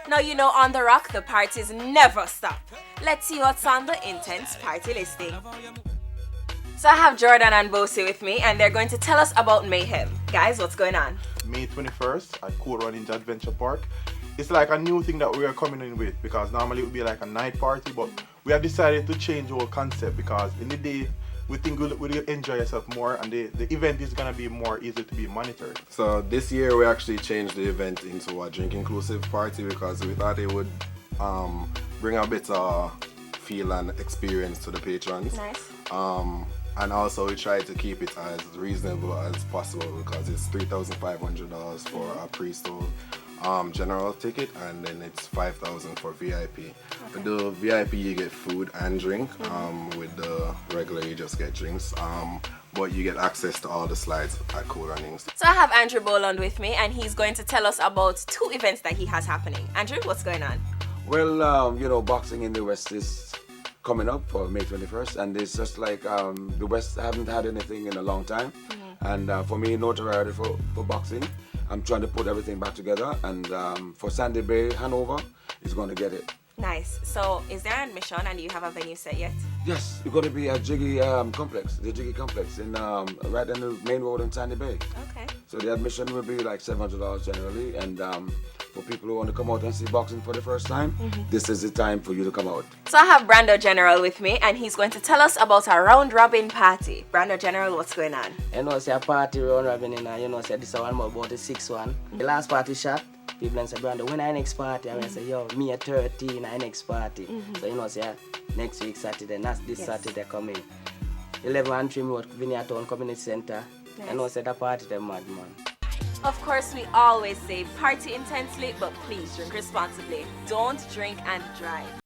Now you know on the rock the parties never stop. Let's see what's on the intense party listing. So I have Jordan and Bosie with me and they're going to tell us about Mayhem. Guys, what's going on? May 21st at Cool Run Ninja Adventure Park. It's like a new thing that we are coming in with because normally it would be like a night party, but we have decided to change our concept because in the day we think we'll enjoy yourself more and the event is going to be more easy to be monitored. So this year we actually changed the event into a drink inclusive party because we thought it would bring a better feel and experience to the patrons. Nice. And also we try to keep it as reasonable as possible because it's $3,500 for a pre-sold general ticket and then it's $5,000 for VIP. Okay. With the VIP you get food and drink. With the regular you just get drinks. But you get access to all the slides at Cool Runnings. So I have Andrew Boland with me and he's going to tell us about 2 events that he has happening. Andrew, what's going on? Well, you know, boxing in the West is coming up for May 21st, and it's just like the West haven't had anything in a long time. And for me, notoriety for boxing, I'm trying to put everything back together, and for Sandy Bay, Hanover is going to get it. Nice. So is there admission and do you have a venue set yet? Yes, it's going to be at Jiggy Complex, the Jiggy Complex, in right on the main road in Sandy Bay. Okay. So the admission will be like $700 generally, and for people who want to come out and see boxing for the first time, this is the time for you to come out. So I have Brando General with me and he's going to tell us about a round robin party. Brando General, what's going on? You know, say a party round robin, you know, say this one more about the 6th one. The last party shot, people say, Brando, when I next party? I say, yo, me at 13, I next party. So, you know, say next week Saturday, not this Saturday coming. 11 and 3 Road, Vineyard Town Community Center. Nice. You know, say the party, the mad man. Of course, we always say party intensely, but please drink responsibly. Don't drink and drive.